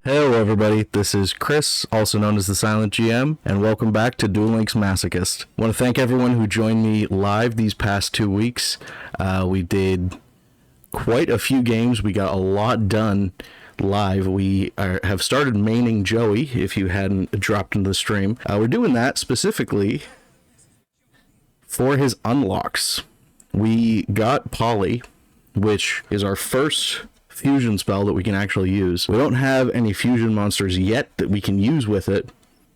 Hello everybody, this is Chris, also known as the Silent GM, and welcome back to Duel Links Masochist. I want to thank everyone who joined me live these past 2 weeks. We did quite a few games, we got a lot done live. We have started maining Joey, if you hadn't dropped into the stream. We're doing that specifically for his unlocks. We got Polly, which is our first fusion spell that we can actually use. We don't have any fusion monsters yet that we can use with it,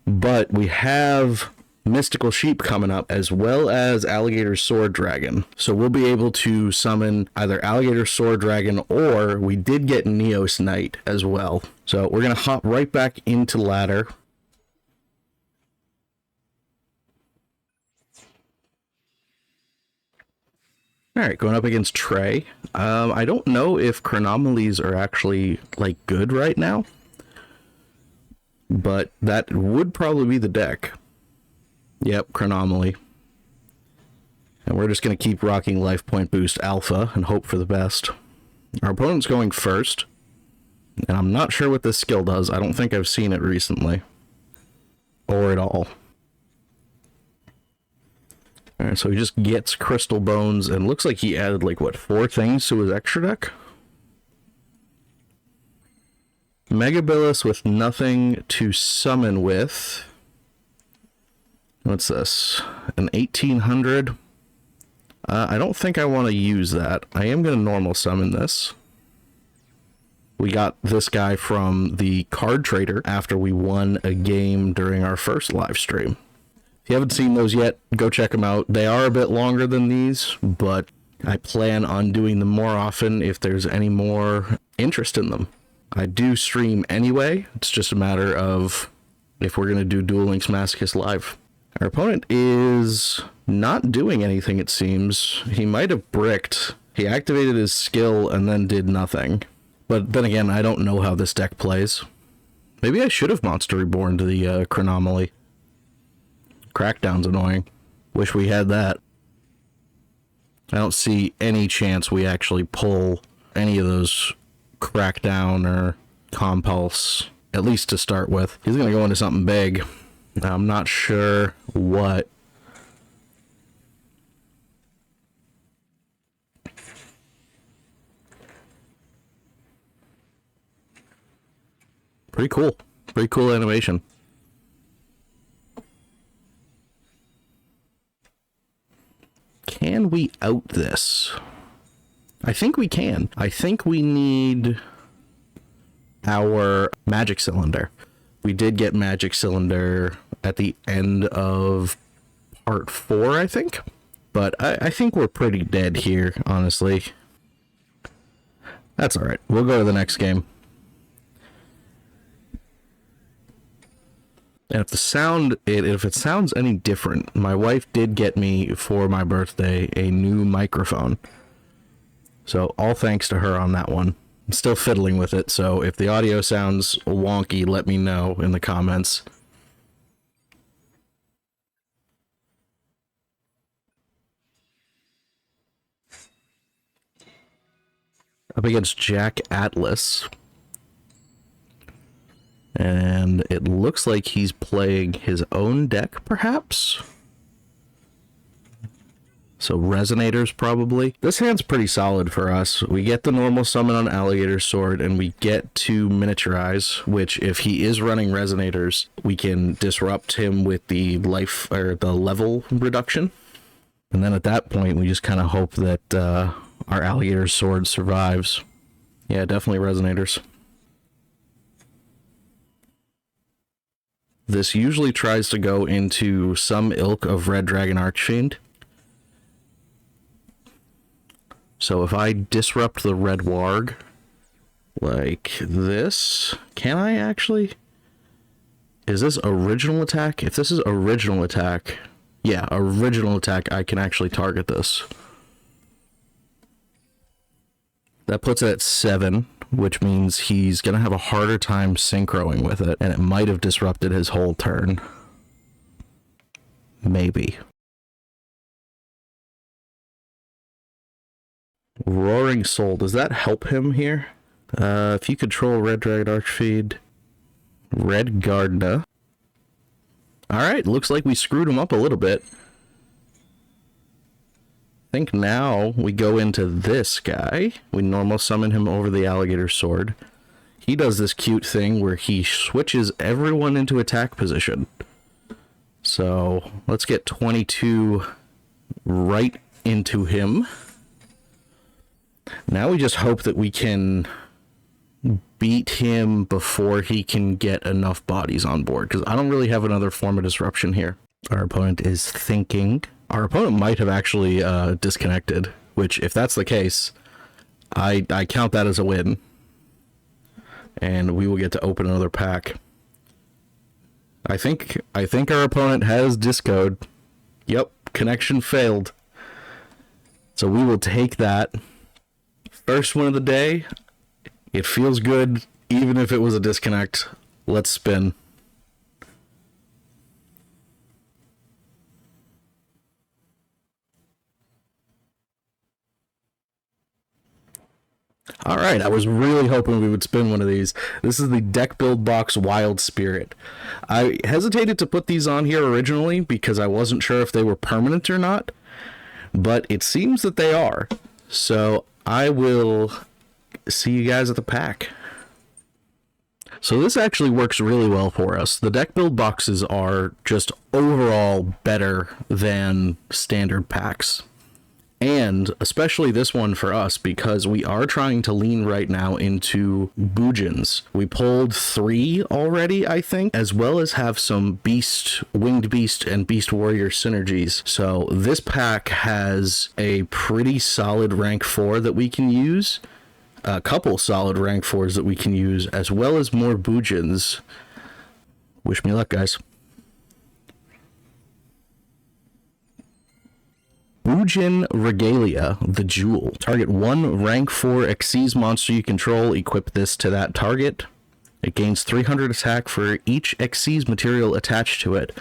but we have Mystical Sheep coming up, as well as Alligator Sword Dragon. So we'll be able to summon either Alligator Sword Dragon, or we did get Neos Knight as well. So we're going to hop right back into ladder. Alright, going up against Trey. I don't know if Chronomalies are actually, like, good right now, but that would probably be the deck. Yep, Chronomaly. And we're just going to keep rocking Life Point Boost Alpha and hope for the best. Our opponent's going first, and I'm not sure what this skill does. I don't think I've seen it recently, or at all. Alright, so he just gets Crystal Bones, and looks like he added, like, what, 4 things to his extra deck? Megabilus with nothing to summon with. What's this? An 1800? I don't think I want to use that. I am going to normal summon this. We got this guy from the card trader after we won a game during our first live stream. If you haven't seen those yet, go check them out. They are a bit longer than these, but I plan on doing them more often if there's any more interest in them. I do stream anyway. It's just a matter of if we're going to do Duel Links Masochist live. Our opponent is not doing anything, it seems. He might have bricked. He activated his skill and then did nothing. But then again, I don't know how this deck plays. Maybe I should have Monster Reborn to the Chronomaly. Crackdown's annoying. Wish we had that. I don't see any chance we actually pull any of those Crackdown or Compulse, at least to start with. He's going to go into something big. I'm not sure what. Pretty cool. Pretty cool animation. Can we out this? I think we can. I think we need our Magic Cylinder. We did get Magic Cylinder at the end of part 4, I think. But I think we're pretty dead here, honestly. That's alright. We'll go to the next game. And if it sounds any different, my wife did get me for my birthday a new microphone. So all thanks to her on that one. I'm still fiddling with it, so if the audio sounds wonky, let me know in the comments. Up against Jack Atlas. And it looks like he's playing his own deck, perhaps? So Resonators, probably. This hand's pretty solid for us. We get the normal summon on Alligator Sword, and we get to miniaturize, which, if he is running Resonators, we can disrupt him with the life, or the level reduction. And then at that point, we just kind of hope that our Alligator Sword survives. Yeah, definitely Resonators. This usually tries to go into some ilk of Red Dragon Archfiend. So if I disrupt the Red Warg, like this, can I actually? Is this original attack? If this is original attack, yeah, original attack, I can actually target this. That puts it at 7. Which means he's going to have a harder time synchroing with it, and it might have disrupted his whole turn. Maybe. Roaring Soul, does that help him here? If you control Red Dragon Archfiend, Red Gardner. Alright, looks like we screwed him up a little bit. I think now we go into this guy. We normal summon him over the alligator sword. He does this cute thing where he switches everyone into attack position. So let's get 22 right into him. Now we just hope that we can beat him before he can get enough bodies on board, because I don't really have another form of disruption here. Our opponent is thinking. Our opponent might have actually disconnected, which if that's the case, I count that as a win. And we will get to open another pack. I think our opponent has discode. Yep, connection failed. So we will take that. First one of the day. It feels good, even if it was a disconnect. Let's spin. Alright, I was really hoping we would spin one of these. This is the Deck Build Box Wild Spirit. I hesitated to put these on here originally because I wasn't sure if they were permanent or not, but it seems that they are. So I will see you guys at the pack. So this actually works really well for us. The deck build boxes are just overall better than standard packs. And especially this one for us, because we are trying to lean right now into Bujins. We pulled 3 already, I think, as well as have some Beast, Winged Beast, and Beast Warrior synergies. So this pack has a pretty solid rank 4 that we can use, a couple solid rank 4s that we can use, as well as more Bujins. Wish me luck, guys. Bujin Regalia, the Jewel. Target 1 rank 4 Xyz monster you control. Equip this to that target. It gains 300 attack for each Xyz material attached to it.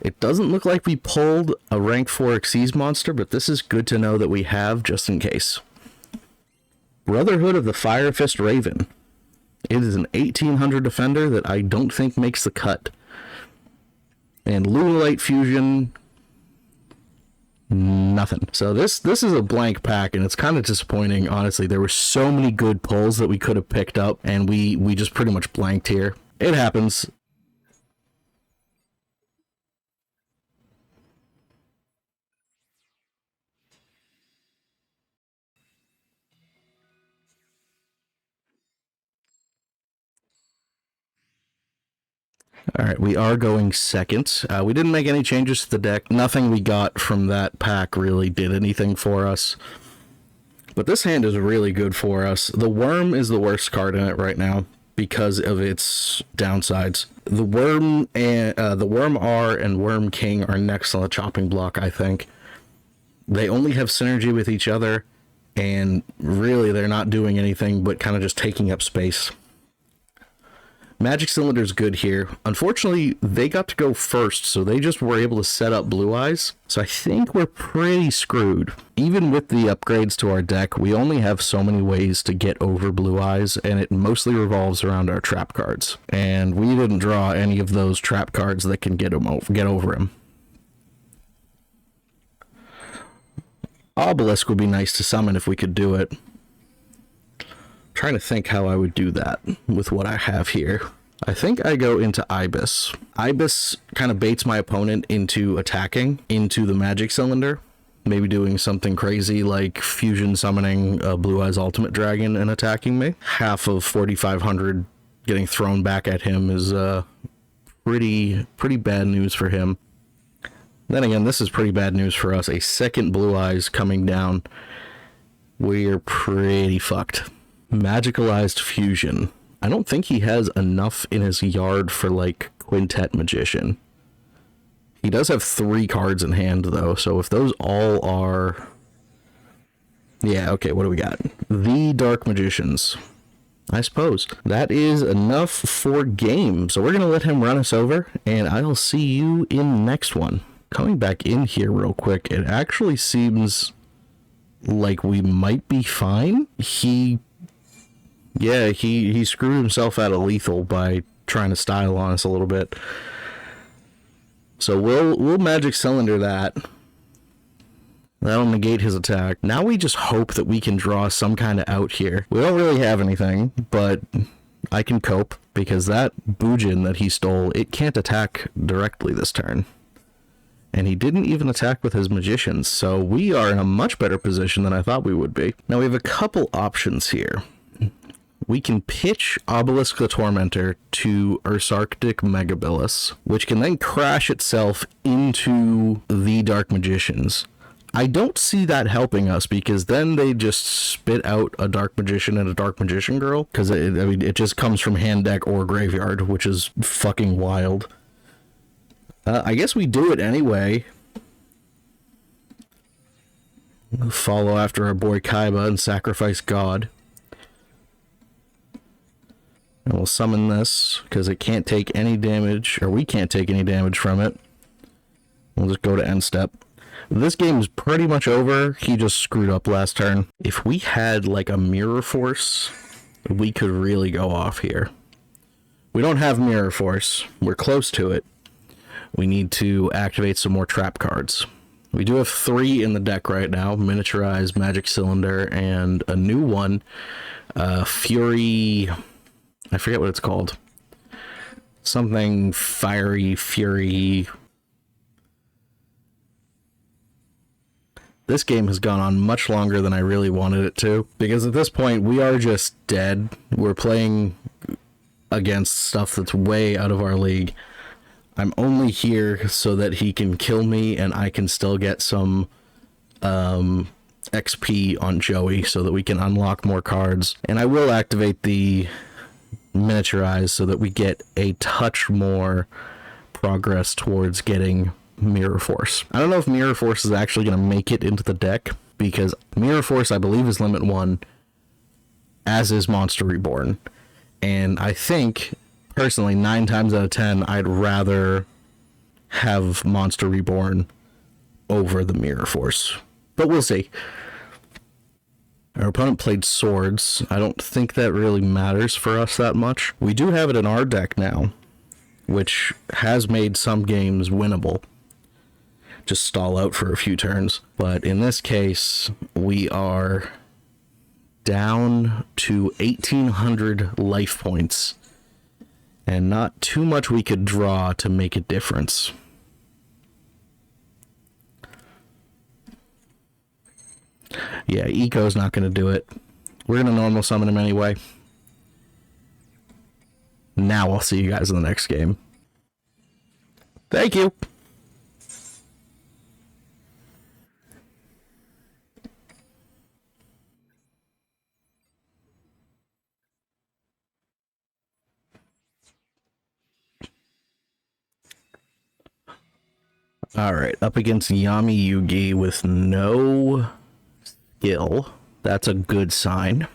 It doesn't look like we pulled a rank 4 Xyz monster, but this is good to know that we have just in case. Brotherhood of the Fire Fist Raven. It is an 1800 defender that I don't think makes the cut. And Lunalite Fusion... nothing. So this is a blank pack, and it's kind of disappointing, honestly. There were so many good pulls that we could have picked up, and we just pretty much blanked here. It happens. Alright, we are going second. We didn't make any changes to the deck. Nothing we got from that pack really did anything for us. But this hand is really good for us. The Worm is the worst card in it right now because of its downsides. The Worm and the Worm R and Worm King are next on the chopping block, I think. They only have synergy with each other, and really they're not doing anything but kind of just taking up space. Magic Cylinder's good here. Unfortunately, they got to go first, so they just were able to set up Blue Eyes. So I think we're pretty screwed. Even with the upgrades to our deck, we only have so many ways to get over Blue Eyes, and it mostly revolves around our trap cards. And we didn't draw any of those trap cards that can get over him. Obelisk would be nice to summon if we could do it. Trying to think how I would do that with what I have here. I think I go into Ibis. Ibis kind of baits my opponent into attacking into the Magic Cylinder. Maybe doing something crazy like fusion summoning Blue Eyes Ultimate Dragon and attacking me. Half of 4,500 getting thrown back at him is pretty bad news for him. Then again, this is pretty bad news for us. A second Blue Eyes coming down. We're pretty fucked. Magicalized Fusion. I don't think he has enough in his yard for, like, Quintet Magician. He does have 3 cards in hand, though, so if those all are... yeah, okay, what do we got? The Dark Magicians. I suppose. That is enough for game, so we're going to let him run us over, and I'll see you in the next one. Coming back in here real quick, it actually seems like we might be fine. He screwed himself out of lethal by trying to style on us a little bit. So we'll Magic Cylinder that. That'll negate his attack. Now we just hope that we can draw some kind of out here. We don't really have anything, but I can cope, because that Bujin that he stole, it can't attack directly this turn. And he didn't even attack with his Magicians, so we are in a much better position than I thought we would be. Now we have a couple options here. We can pitch Obelisk the Tormentor to Ursarctic Megabilis, which can then crash itself into the Dark Magicians. I don't see that helping us, because then they just spit out a Dark Magician and a Dark Magician Girl, because it just comes from hand deck or graveyard, which is fucking wild. I guess we do it anyway. Follow after our boy Kaiba and sacrifice God. And we'll summon this, because it can't take any damage, or we can't take any damage from it. We'll just go to end step. This game is pretty much over. He just screwed up last turn. If we had like a Mirror Force, we could really go off here. We don't have Mirror Force. We're close to it. We need to activate some more trap cards. We do have 3 in the deck right now. Miniaturized Magic Cylinder and a new one. Fury... I forget what it's called. Something Fiery Fury... This game has gone on much longer than I really wanted it to, because at this point we are just dead. We're playing against stuff that's way out of our league. I'm only here so that he can kill me and I can still get some XP on Joey so that we can unlock more cards. And I will activate the miniaturize so that we get a touch more progress towards getting Mirror Force. I don't know if Mirror Force is actually going to make it into the deck, because Mirror Force, I believe, is limit 1, as is Monster Reborn. And I think, personally, 9 times out of 10, I'd rather have Monster Reborn over the Mirror Force. But we'll see. Our opponent played Swords. I don't think that really matters for us that much. We do have it in our deck now, which has made some games winnable. Just stall out for a few turns. But in this case, we are down to 1,800 life points, and not too much we could draw to make a difference. Yeah, Eco's not going to do it. We're going to normal summon him anyway. Now I'll see you guys in the next game. Thank you. Alright, up against Yami Yugi with no skill. That's a good sign.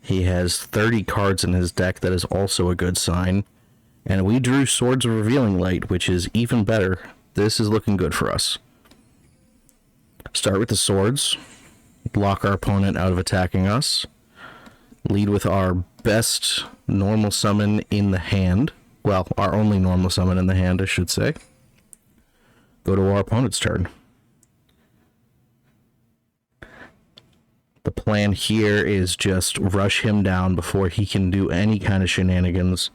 He has 30 cards in his deck. That is also a good sign. And we drew Swords of Revealing Light, which is even better. This is looking good for us. Start with the swords. Block our opponent out of attacking us. Lead with our best normal summon in the hand. Well, our only normal summon in the hand, I should say. Go to our opponent's turn. The plan here is just rush him down before he can do any kind of shenanigans.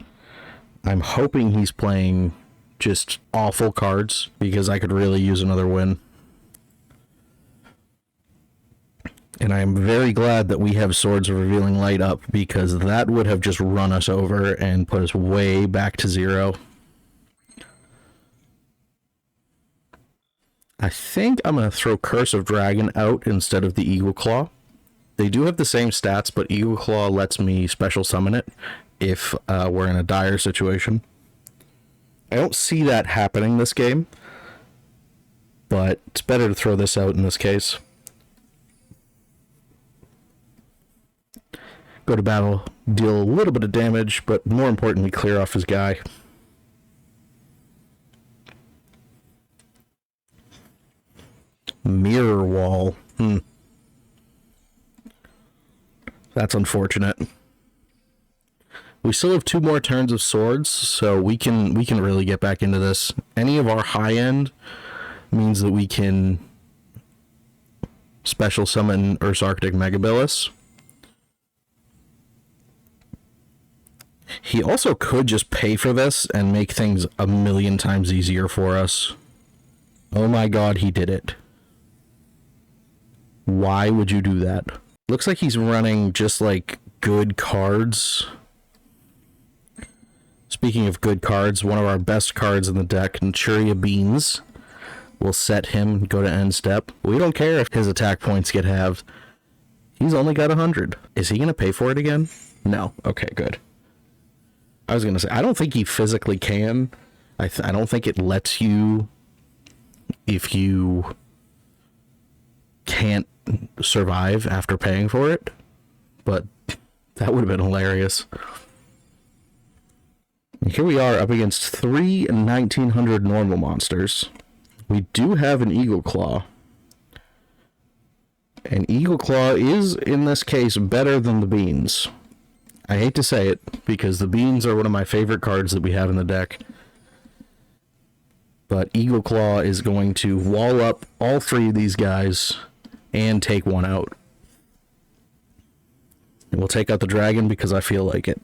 I'm hoping he's playing just awful cards, because I could really use another win. And I am very glad that we have Swords of Revealing Light up, because that would have just run us over and put us way back to 0. I think I'm going to throw Curse of Dragon out instead of the Eagle Claw. They do have the same stats, but Eagle Claw lets me special summon it if we're in a dire situation. I don't see that happening this game, but it's better to throw this out in this case. Go to battle, deal a little bit of damage, but more importantly, clear off his guy. Mirror Wall. That's unfortunate. We still have 2 more turns of swords, so we can really get back into this. Any of our high end means that we can special summon Earth's Arctic Megabilus. He also could just pay for this and make things a million times easier for us. Oh my god, he did it. Why would you do that? Looks like he's running just like good cards. Speaking of good cards, one of our best cards in the deck, Naturia Beans. We'll set him, go to end step. We don't care if his attack points get halved. He's only got 100. Is he going to pay for it again? No. Okay, good. I was going to say, I don't think he physically can. I don't think it lets you if you can't survive after paying for it. But that would have been hilarious. And here we are up against 3 1900 normal monsters. We do have an Eagle Claw. And Eagle Claw is, in this case, better than the Beans. I hate to say it, because the Beans are one of my favorite cards that we have in the deck. But Eagle Claw is going to wall up all 3 of these guys and take one out. And we'll take out the dragon because I feel like it.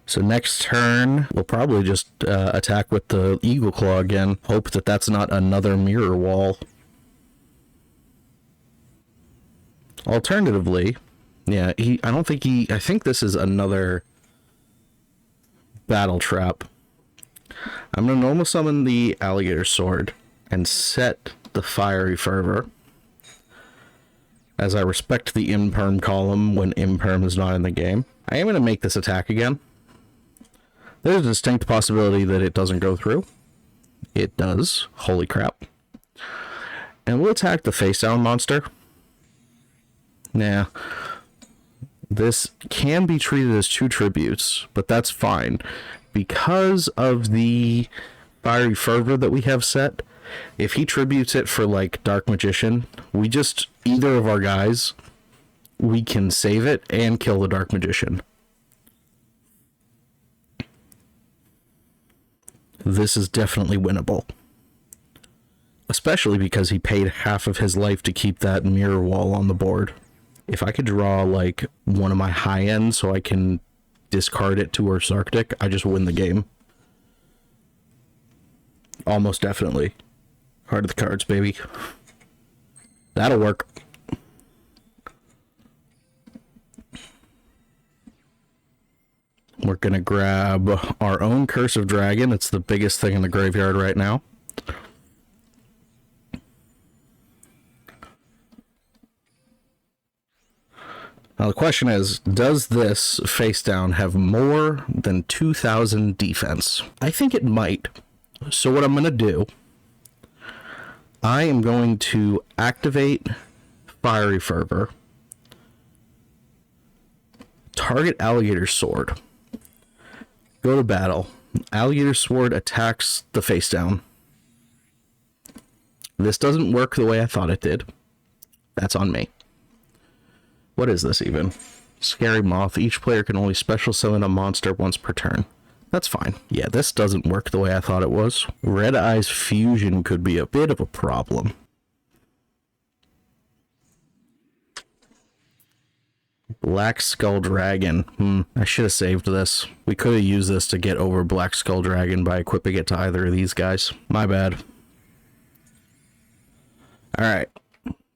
So next turn, we'll probably just attack with the Eagle Claw again. Hope that that's not another mirror wall. Alternatively, yeah, I think this is another battle trap. I'm going to normal summon the Alligator Sword and set the Fiery Fervor, as I respect the Imperm column when Imperm is not in the game. I am going to make this attack again. There's a distinct possibility that it doesn't go through. It does. Holy crap. And we'll attack the face down monster. Nah. This can be treated as 2 tributes, but that's fine. Because of the Fiery Fervor that we have set, if he tributes it for, like, Dark Magician, we just, either of our guys, we can save it and kill the Dark Magician. This is definitely winnable. Especially because he paid half of his life to keep that mirror wall on the board. If I could draw, like, one of my high ends so I can discard it to Earth's Arctic, I just win the game. Almost definitely. Heart of the cards, baby. That'll work. We're gonna grab our own Curse of Dragon. It's the biggest thing in the graveyard right now. Now the question is, does this face down have more than 2,000 defense? I think it might. So what I'm going to do, I am going to activate Fiery Fervor, target Alligator Sword, go to battle. Alligator Sword attacks the face down. This doesn't work the way I thought it did. That's on me. What is this even? Scary Moth. Each player can only special summon a monster once per turn. That's fine. Yeah, this doesn't work the way I thought it was. Red Eyes Fusion could be a bit of a problem. Black Skull Dragon. I should have saved this. We could have used this to get over Black Skull Dragon by equipping it to either of these guys. My bad. Alright.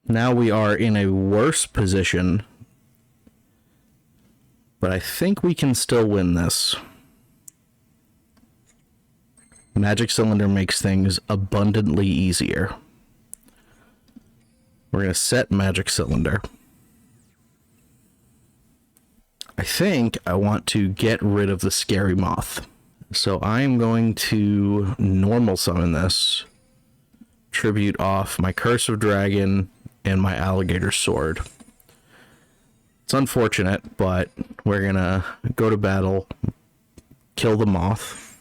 Now we are in a worse position, but I think we can still win this. Magic Cylinder makes things abundantly easier. We're going to set Magic Cylinder. I think I want to get rid of the Scary Moth. So I am going to normal summon this, tribute off my Curse of Dragon and my Alligator Sword. It's unfortunate, but we're gonna go to battle, kill the moth.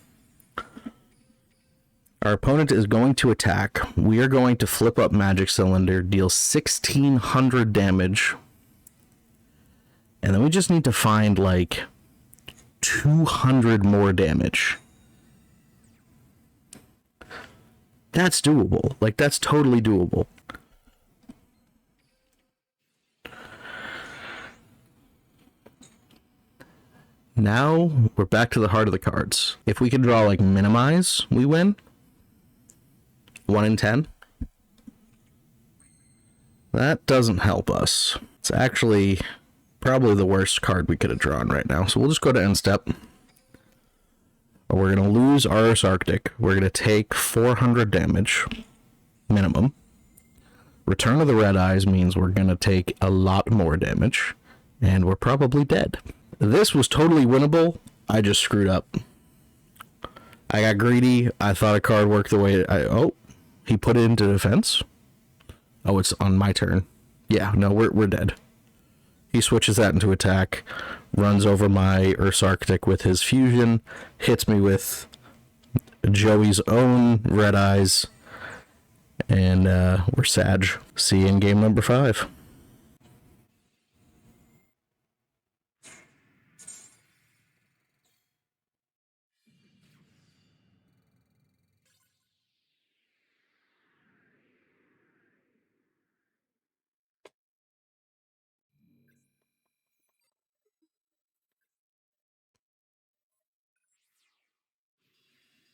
Our opponent is going to attack. We are going to flip up Magic Cylinder, deal 1,600 damage. And then we just need to find, like, 200 more damage. That's doable. Like, that's totally doable. Now, we're back to the heart of the cards. If we can draw, like, Minimize, we win. 1 in 10. That doesn't help us. It's actually probably the worst card we could have drawn right now. So we'll just go to end step. We're going to lose Ars Arctic. We're going to take 400 damage. Minimum. Return of the Red Eyes means we're going to take a lot more damage. And we're probably dead. This was totally winnable. I just screwed up. I got greedy. I thought a card worked the way oh, he put it into defense. Oh, it's on my turn. Yeah, no, we're dead. He switches that into attack, runs over my Urs Arctic with his fusion, hits me with Joey's own Red Eyes, and we're Sag. See you in game number 5.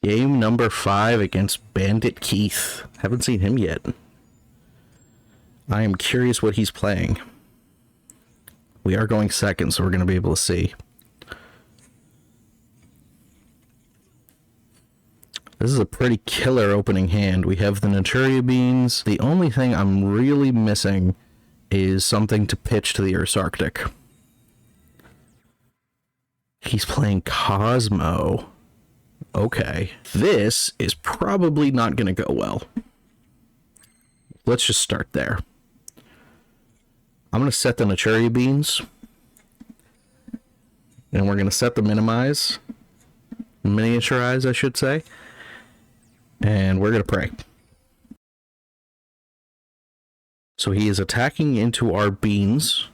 Game number 5 against Bandit Keith. Haven't seen him yet. I am curious what he's playing. We are going second, so we're going to be able to see. This is a pretty killer opening hand. We have the Naturia Beans. The only thing I'm really missing is something to pitch to the Urs Arctic. He's playing Cosmo. Okay. This is probably not going to go well. Let's just start there. I'm going to set the Naturia Beans. And we're going to set the Minimize. Miniaturize, I should say. And we're going to pray. So he is attacking into our beans.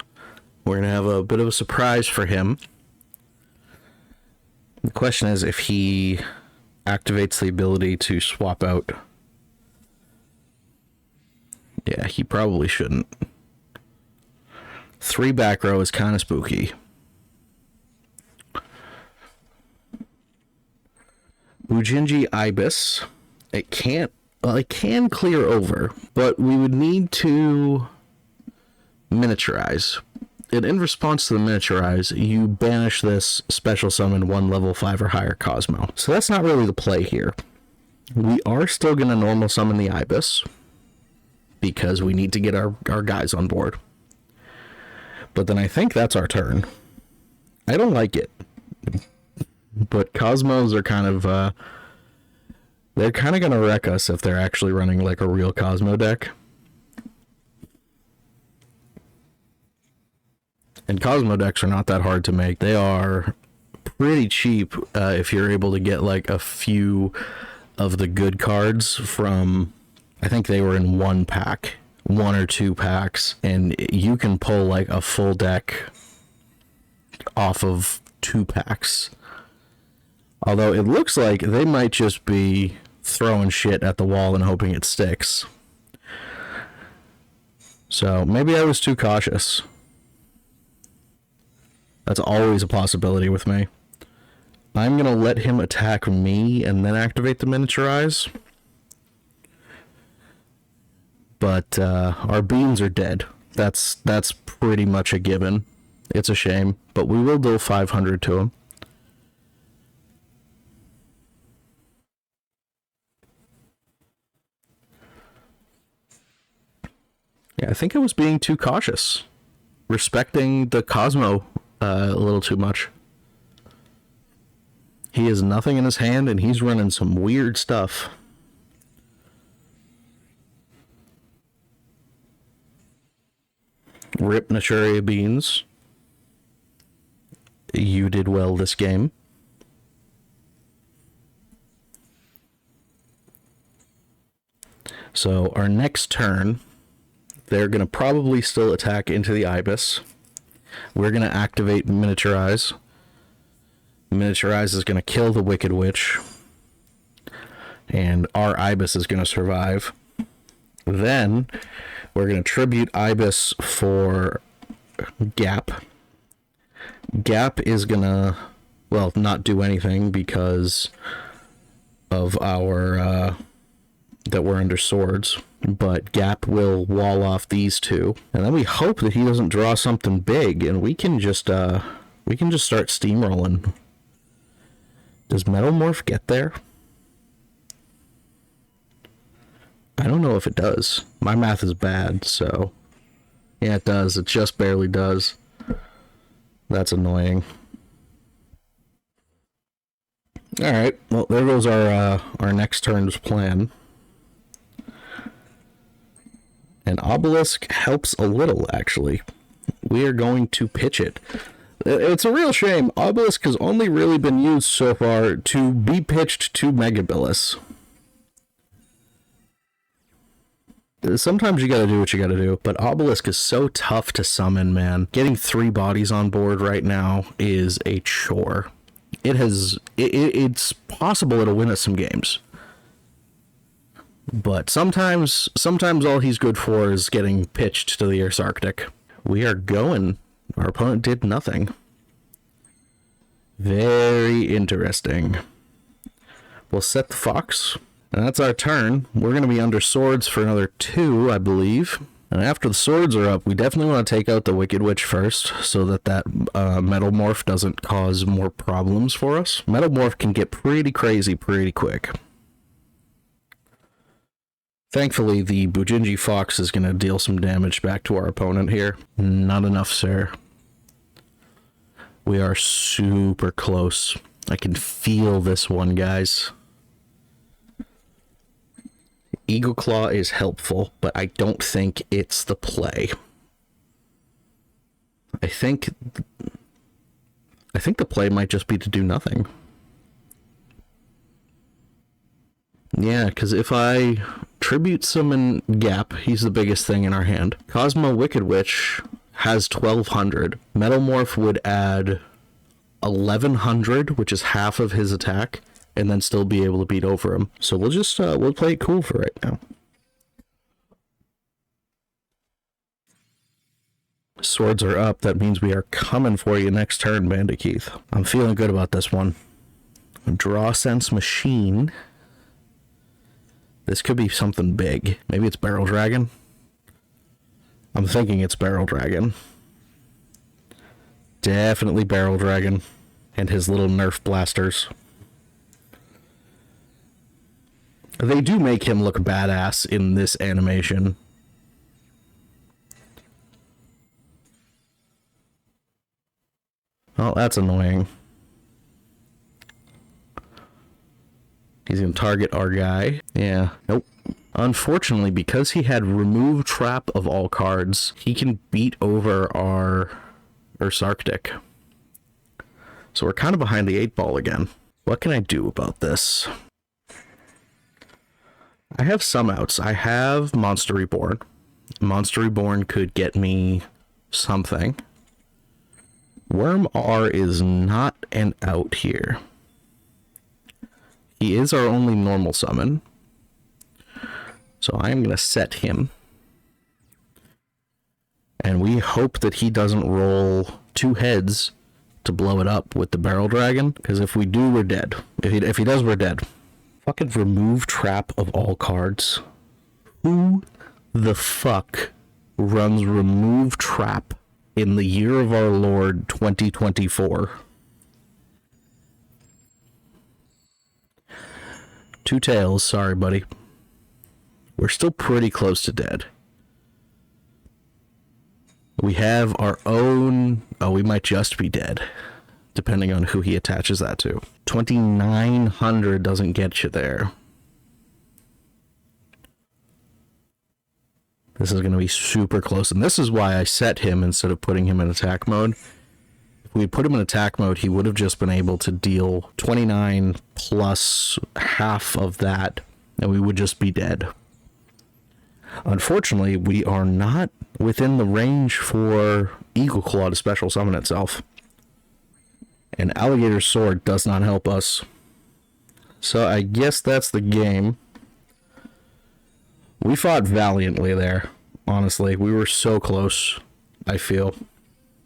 We're going to have a bit of a surprise for him. The question is if he activates the ability to swap out. Yeah, he probably shouldn't. 3 back row is kind of spooky. Ujinji Ibis. It can't, well, it can clear over, but we would need to miniaturize. And in response to the miniaturize, you banish this special summon 1 level 5 or higher Cosmo. So that's not really the play here. We are still going to normal summon the Ibis, because we need to get our guys on board. But then I think that's our turn. I don't like it. But Cosmos are kind of, they're kind of going to wreck us if they're actually running like a real Cosmo deck. And Cosmo decks are not that hard to make. They are pretty cheap if you're able to get like a few of the good cards from, I think they were in 1 pack, 1 or 2 packs, and you can pull like a full deck off of 2 packs. Although it looks like they might just be throwing shit at the wall and hoping it sticks. So maybe I was too cautious. That's always a possibility with me. I'm going to let him attack me and then activate the miniaturize. But our beans are dead. That's pretty much a given. It's a shame, but we will deal 500 to him. Yeah, I think I was being too cautious. Respecting the Cosmo a little too much. He has nothing in his hand, and he's running some weird stuff. Rip Naturia Beans. You did well this game. So our next turn, they're going to probably still attack into the Ibis. We're going to activate Miniaturize. Miniaturize is going to kill the Wicked Witch. And our Ibis is going to survive. Then we're going to tribute Ibis for Gap. Gap is going to, well, not do anything because of our, that we're under swords. But Gap will wall off these two. And then we hope that he doesn't draw something big and we can just start steamrolling. Does Metal Morph get there? I don't know if it does. My math is bad, so... Yeah, it does. It just barely does. That's annoying. Alright, well, there goes our next turn's plan. And Obelisk helps a little, actually. We are going to pitch it. It's a real shame. Obelisk has only really been used so far to be pitched to Megabilis. Sometimes you gotta do what you gotta do, but Obelisk is so tough to summon, man. Getting 3 bodies on board right now is a chore. It's possible it'll win us some games. But sometimes all he's good for is getting pitched to the Earth's Arctic. We are going. Our opponent did nothing. Very interesting. We'll set the Fox. And that's our turn. We're going to be under swords for another 2, I believe. And after the swords are up, we definitely want to take out the Wicked Witch first, so that Metal Morph doesn't cause more problems for us. Metal Morph can get pretty crazy pretty quick. Thankfully, the Bujinji Fox is going to deal some damage back to our opponent here. Not enough, sir. We are super close. I can feel this one, guys. Eagle Claw is helpful, but I don't think it's the play. I think the play might just be to do nothing. Yeah, because if I tribute summon Gap, he's the biggest thing in our hand. Cosmo Wicked Witch has 1200. Metal Morph would add 1100, which is half of his attack, and then still be able to beat over him. So we'll just we'll play it cool for right now. Swords are up. That means we are coming for you next turn, Bandikeith. I'm feeling good about this one. Draw Sense Machine. This could be something big. Maybe it's Barrel Dragon. I'm thinking it's Barrel Dragon. Definitely Barrel Dragon. And his little Nerf blasters. They do make him look badass in this animation. Oh, that's annoying. He's going to target our guy. Yeah, nope. Unfortunately, because he had remove trap of all cards, he can beat over our Earth's Arctic. So we're kind of behind the 8-ball again. What can I do about this? I have some outs. I have Monster Reborn. Monster Reborn could get me something. Worm R is not an out here. He is our only normal summon. So I'm going to set him. And we hope that he doesn't roll 2 heads to blow it up with the Barrel Dragon. Because if we do, we're dead. If he does, we're dead. Fucking remove trap of all cards. Who the fuck runs remove trap in the year of our Lord 2024? 2 tails, sorry buddy. We're still pretty close to dead. We have our own... Oh, we might just be dead. Depending on who he attaches that to. 2,900 doesn't get you there. This is going to be super close. And this is why I set him instead of putting him in attack mode. If we put him in attack mode, he would have just been able to deal 29 plus half of that. And we would just be dead. Unfortunately, we are not within the range for Eagle Claw to special summon itself. And Alligator Sword does not help us. So I guess that's the game. We fought valiantly there, honestly. We were so close, I feel.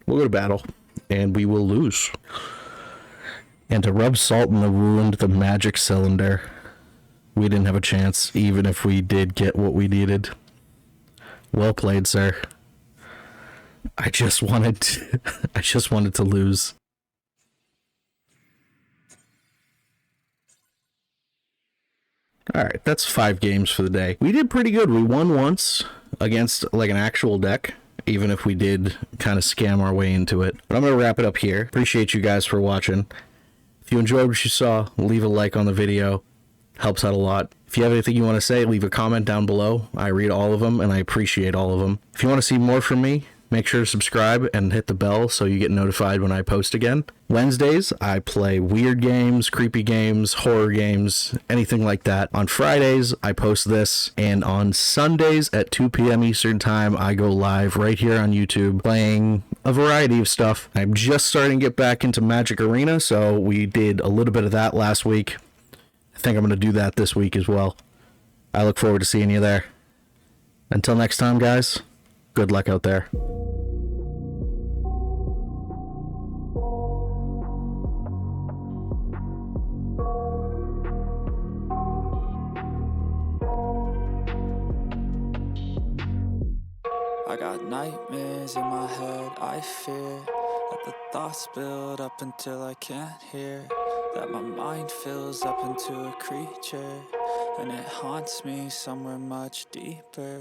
We'll go to battle, and we will lose. And to rub salt in the wound, the magic cylinder. We didn't have a chance, even if we did get what we needed. Well played, sir. I just wanted to lose. Alright, that's 5 games for the day. We did pretty good. We won once against like an actual deck, even if we did kind of scam our way into it. But I'm going to wrap it up here. Appreciate you guys for watching. If you enjoyed what you saw, leave a like on the video. Helps out a lot. If you have anything you want to say, leave a comment down below. I read all of them, and I appreciate all of them. If you want to see more from me, make sure to subscribe and hit the bell so you get notified when I post again. Wednesdays, I play weird games, creepy games, horror games, anything like that. On Fridays, I post this, and on Sundays at 2 p.m. Eastern Time, I go live right here on YouTube playing a variety of stuff. I'm just starting to get back into Magic Arena, so we did a little bit of that last week. I think I'm going to do that this week as well. I look forward to seeing you there. Until next time, guys, good luck out there. I got nightmares in my head, I fear that the thoughts build up until I can't hear, that my mind fills up into a creature, and it haunts me somewhere much deeper.